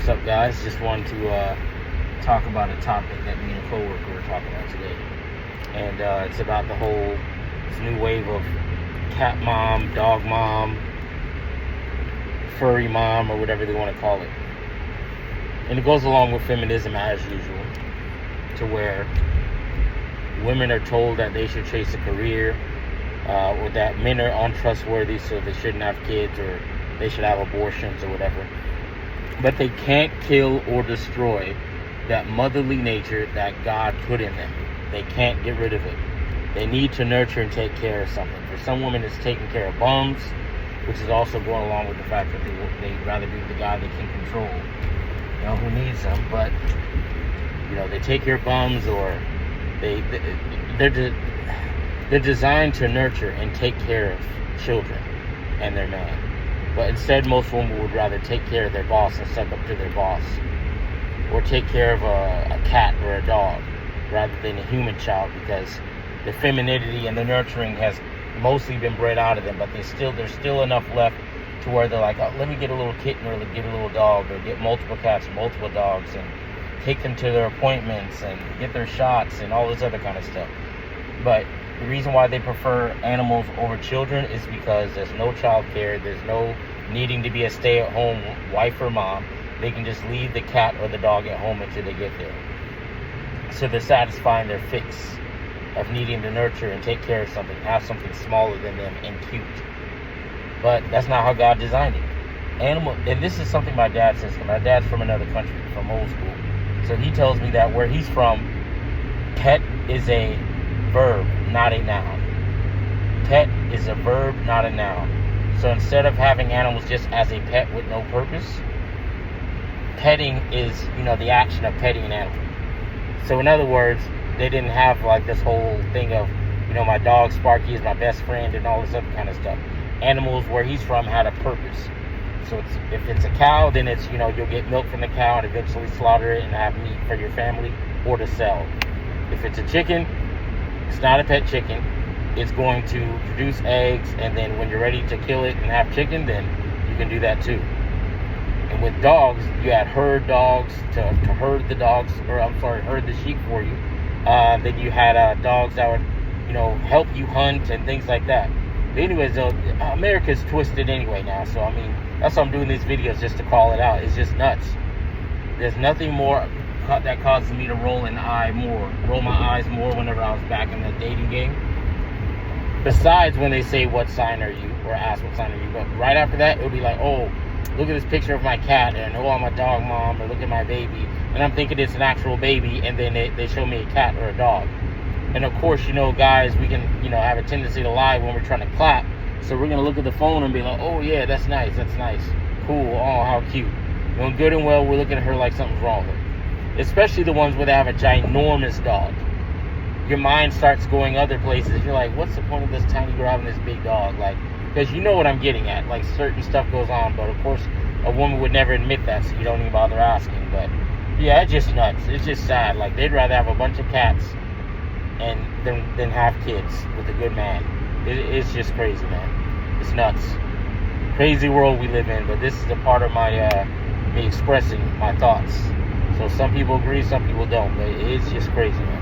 What's up, guys? Just wanted to talk about a topic that me and a coworker were talking about today, and it's about this new wave of cat mom, dog mom, furry mom, or whatever they want to call it. And it goes along with feminism as usual, to where women are told that they should chase a career, or that men are untrustworthy, so they shouldn't have kids, or they should have abortions or whatever. But they can't kill or destroy that motherly nature that God put in them. They can't get rid of it. They need to nurture and take care of something. For some women, it's taking care of bums, which is also going along with the fact that they'd rather be with the guy they can control, who needs them. But they take care of bums, or they're designed to nurture and take care of children and their man. But instead, most women would rather take care of their boss and suck up to their boss, or take care of a cat or a dog rather than a human child, because the femininity and the nurturing has mostly been bred out of them. But there's still enough left to where they're like, oh, let me get a little kitten, or get a little dog, or get multiple cats, multiple dogs, and take them to their appointments and get their shots and all this other kind of stuff. But the reason why they prefer animals over children is because there's no child care, there's no needing to be a stay-at-home wife or mom. They can just leave the cat or the dog at home until they get there. So they're satisfying their fix of needing to nurture and take care of something, have something smaller than them and cute. But that's not how God designed it. And this is something my dad says. My dad's from another country, from old school. So he tells me that where he's from, pet is a verb, not a noun. Pet is a verb, not a noun. So instead of having animals just as a pet with no purpose, petting is, the action of petting an animal. So in other words, they didn't have like this whole thing of, my dog Sparky is my best friend and all this other kind of stuff. Animals where he's from had a purpose. So if it's a cow, then it's, you'll get milk from the cow and eventually slaughter it and have meat for your family or to sell. If it's a chicken, it's not a pet chicken. It's going to produce eggs, and then when you're ready to kill it and have chicken, then you can do that too. And with dogs, you had herd dogs to herd the dogs, herd the sheep for you. Then you had dogs that would, help you hunt and things like that. But anyways, though, America's twisted anyway now. So, that's why I'm doing these videos, just to call it out. It's just nuts. There's nothing more that causes me to roll my eyes more whenever I was back in the dating game. Besides when they say, what sign are you? Or ask, what sign are you? But right after that, it'll be like, oh, look at this picture of my cat, and oh, I'm a dog mom, or look at my baby. And I'm thinking it's an actual baby, and then they show me a cat or a dog. And of course, guys, we can, have a tendency to lie when we're trying to clap. So we're going to look at the phone and be like, oh, yeah, that's nice. Cool. Oh, how cute. Good and well, we're looking at her like something's wrong with her. Especially the ones where they have a ginormous dog. Your mind starts going other places. You're like, what's the point of this tiny girl having this big dog? Because you know what I'm getting at. Certain stuff goes on. But, of course, a woman would never admit that, so you don't even bother asking. But, yeah, it's just nuts. It's just sad. They'd rather have a bunch of cats than have kids with a good man. It's just crazy, man. It's nuts. Crazy world we live in. But this is a part of me expressing my thoughts. So some people agree, some people don't. But it's just crazy, man.